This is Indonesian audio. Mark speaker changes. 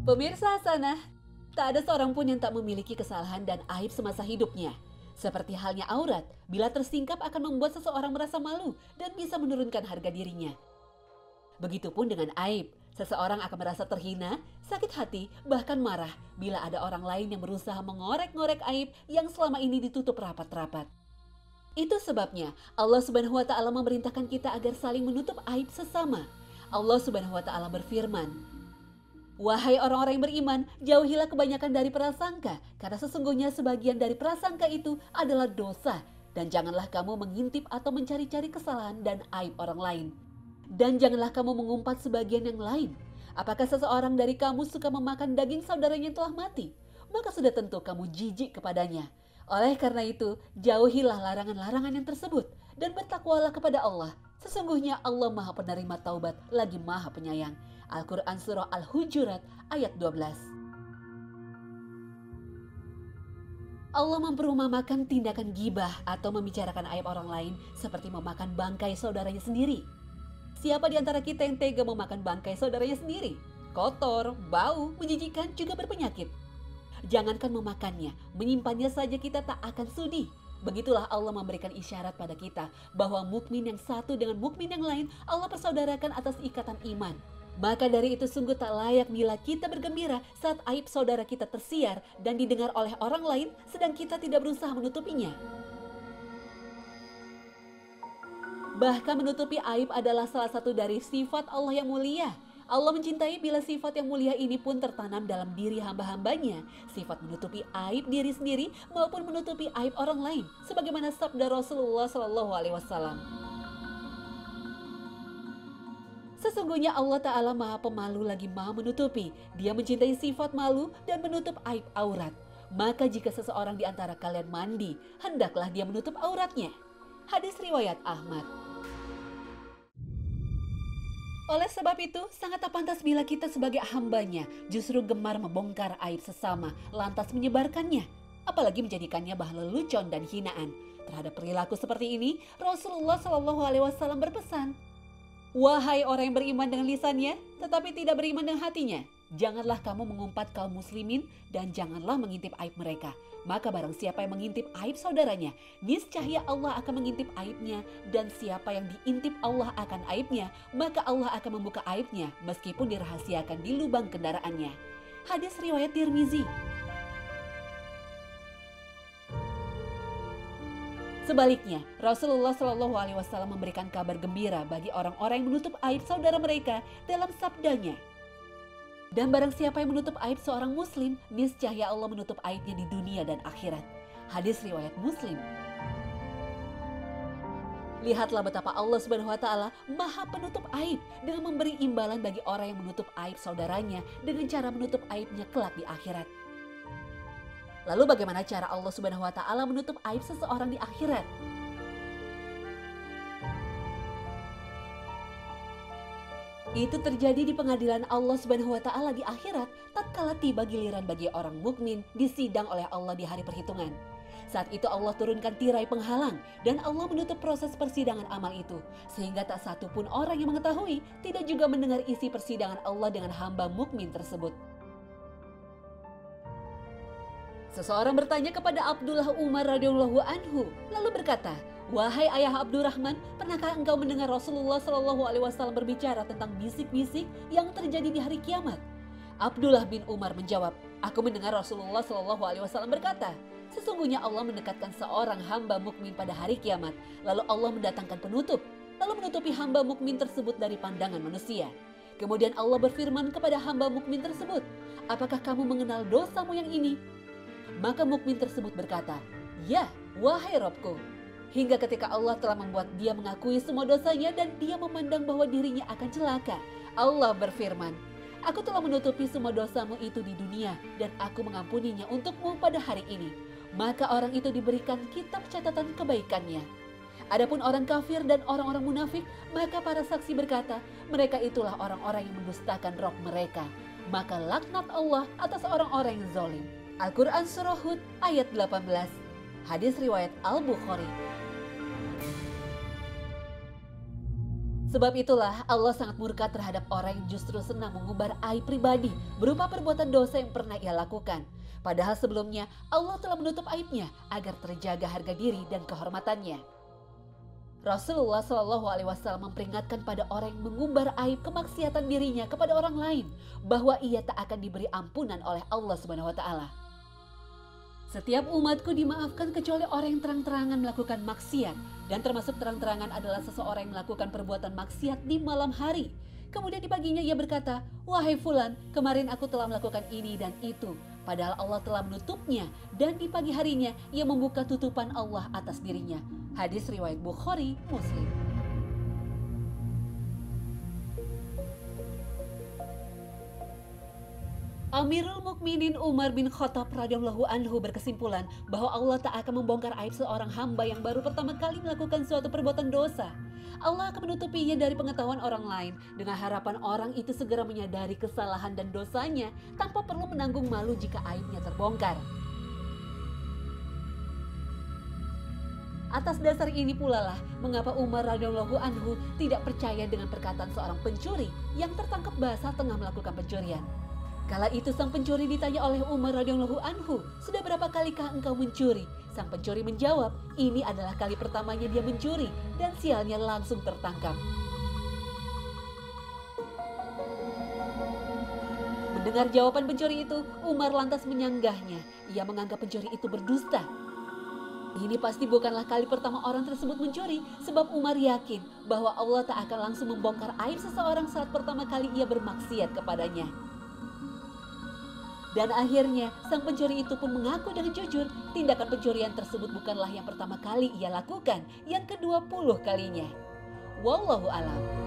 Speaker 1: Pemirsa Hasanah, tak ada seorang pun yang tak memiliki kesalahan dan aib semasa hidupnya. Seperti halnya aurat, bila tersingkap akan membuat seseorang merasa malu dan bisa menurunkan harga dirinya. Begitupun dengan aib, seseorang akan merasa terhina, sakit hati, bahkan marah bila ada orang lain yang berusaha mengorek-ngorek aib yang selama ini ditutup rapat-rapat. Itu sebabnya Allah Subhanahu wa taala memerintahkan kita agar saling menutup aib sesama. Allah Subhanahu wa taala berfirman, "Wahai orang-orang yang beriman, jauhilah kebanyakan dari prasangka, karena sesungguhnya sebagian dari prasangka itu adalah dosa, dan janganlah kamu mengintip atau mencari-cari kesalahan dan aib orang lain. Dan janganlah kamu mengumpat sebagian yang lain. Apakah seseorang dari kamu suka memakan daging saudaranya yang telah mati? Maka sudah tentu kamu jijik kepadanya. Oleh karena itu, jauhilah larangan-larangan yang tersebut, dan bertakwalah kepada Allah. Sesungguhnya Allah Maha Penerima Taubat, lagi Maha Penyayang." Al-Quran Surah Al-Hujurat ayat 12. Allah memperumpamakan tindakan gibah atau membicarakan aib orang lain seperti memakan bangkai saudaranya sendiri. Siapa di antara kita yang tega memakan bangkai saudaranya sendiri? Kotor, bau, menjijikkan, juga berpenyakit. Jangankan memakannya, menyimpannya saja kita tak akan sudi. Begitulah Allah memberikan isyarat pada kita bahwa mukmin yang satu dengan mukmin yang lain Allah persaudarakan atas ikatan iman. Maka dari itu sungguh tak layak bila kita bergembira saat aib saudara kita tersiar dan didengar oleh orang lain sedang kita tidak berusaha menutupinya. Bahkan menutupi aib adalah salah satu dari sifat Allah yang mulia. Allah mencintai bila sifat yang mulia ini pun tertanam dalam diri hamba-hambanya. Sifat menutupi aib diri sendiri maupun menutupi aib orang lain. Sebagaimana sabda Rasulullah SAW. Sesungguhnya Allah Ta'ala Maha Pemalu lagi Maha Menutupi. Dia mencintai sifat malu dan menutup aib aurat. Maka jika seseorang di antara kalian mandi, hendaklah dia menutup auratnya. Hadis riwayat Ahmad. Oleh sebab itu, sangat tak pantas bila kita sebagai hambanya justru gemar membongkar aib sesama, lantas menyebarkannya. Apalagi menjadikannya bahan lelucon dan hinaan. Terhadap perilaku seperti ini, Rasulullah SAW berpesan, "Wahai orang yang beriman dengan lisannya, tetapi tidak beriman dengan hatinya, janganlah kamu mengumpat kaum muslimin dan janganlah mengintip aib mereka. Maka barang siapa yang mengintip aib saudaranya, niscaya Allah akan mengintip aibnya, dan siapa yang diintip Allah akan aibnya, maka Allah akan membuka aibnya meskipun dirahasiakan di lubang kendaraannya." Hadis riwayat Tirmizi. Sebaliknya, Rasulullah SAW memberikan kabar gembira bagi orang-orang yang menutup aib saudara mereka dalam sabdanya, "Dan barang siapa yang menutup aib seorang muslim, niscaya Allah menutup aibnya di dunia dan akhirat." Hadis riwayat Muslim. Lihatlah betapa Allah Subhanahu wa taala Maha Penutup aib dengan memberi imbalan bagi orang yang menutup aib saudaranya dengan cara menutup aibnya kelak di akhirat. Lalu bagaimana cara Allah Subhanahu wa taala menutup aib seseorang di akhirat? Itu terjadi di pengadilan Allah Subhanahu wa taala di akhirat tatkala tiba giliran bagi orang mukmin disidang oleh Allah di hari perhitungan. Saat itu Allah turunkan tirai penghalang dan Allah menutup proses persidangan amal itu sehingga tak satu pun orang yang mengetahui, tidak juga mendengar isi persidangan Allah dengan hamba mukmin tersebut. Seseorang bertanya kepada Abdullah Umar radhiyallahu anhu, lalu berkata, "Wahai ayah Abdurrahman, pernahkah engkau mendengar Rasulullah SAW berbicara tentang bisik-bisik yang terjadi di hari kiamat?" Abdullah bin Umar menjawab, "Aku mendengar Rasulullah SAW berkata, sesungguhnya Allah mendekatkan seorang hamba mukmin pada hari kiamat, lalu Allah mendatangkan penutup, lalu menutupi hamba mukmin tersebut dari pandangan manusia. Kemudian Allah berfirman kepada hamba mukmin tersebut, apakah kamu mengenal dosamu yang ini? Maka mukmin tersebut berkata, ya, wahai Robku. Hingga ketika Allah telah membuat dia mengakui semua dosanya dan dia memandang bahwa dirinya akan celaka. Allah berfirman, aku telah menutupi semua dosamu itu di dunia dan aku mengampuninya untukmu pada hari ini. Maka orang itu diberikan kitab catatan kebaikannya. Adapun orang kafir dan orang-orang munafik, maka para saksi berkata, mereka itulah orang-orang yang mendustakan Rob mereka. Maka laknat Allah atas orang-orang yang zalim. Al-Quran Surah Hud ayat 18. Hadis riwayat Al-Bukhari. Sebab itulah Allah sangat murka terhadap orang yang justru senang mengumbar aib pribadi berupa perbuatan dosa yang pernah ia lakukan. Padahal sebelumnya Allah telah menutup aibnya agar terjaga harga diri dan kehormatannya. Rasulullah Shallallahu Alaihi Wasallam memperingatkan pada orang yang mengumbar aib kemaksiatan dirinya kepada orang lain bahwa ia tak akan diberi ampunan oleh Allah Subhanahu Wa Taala. Setiap umatku dimaafkan kecuali orang yang terang-terangan melakukan maksiat, dan termasuk terang-terangan adalah seseorang yang melakukan perbuatan maksiat di malam hari. Kemudian di paginya ia berkata, "Wahai fulan, kemarin aku telah melakukan ini dan itu." Padahal Allah telah menutupnya, dan di pagi harinya ia membuka tutupan Allah atas dirinya. Hadis riwayat Bukhari, Muslim. Amirul Mukminin Umar bin Khattab radhiyallahu anhu berkesimpulan bahwa Allah tak akan membongkar aib seorang hamba yang baru pertama kali melakukan suatu perbuatan dosa. Allah akan menutupinya dari pengetahuan orang lain dengan harapan orang itu segera menyadari kesalahan dan dosanya tanpa perlu menanggung malu jika aibnya terbongkar. Atas dasar ini pula lah mengapa Umar radhiyallahu anhu tidak percaya dengan perkataan seorang pencuri yang tertangkap basah tengah melakukan pencurian. Kala itu sang pencuri ditanya oleh Umar radhiyallahu anhu, "Sudah berapa kalikah engkau mencuri?" Sang pencuri menjawab, ini adalah kali pertamanya dia mencuri, dan sialnya langsung tertangkap. Mendengar jawaban pencuri itu, Umar lantas menyanggahnya. Ia menganggap pencuri itu berdusta. Ini pasti bukanlah kali pertama orang tersebut mencuri, sebab Umar yakin bahwa Allah tak akan langsung membongkar aib seseorang saat pertama kali ia bermaksiat kepadanya. Dan akhirnya sang pencuri itu pun mengaku dengan jujur tindakan pencurian tersebut bukanlah yang pertama kali ia lakukan, yang ke-20 kalinya. Wallahu a'lam.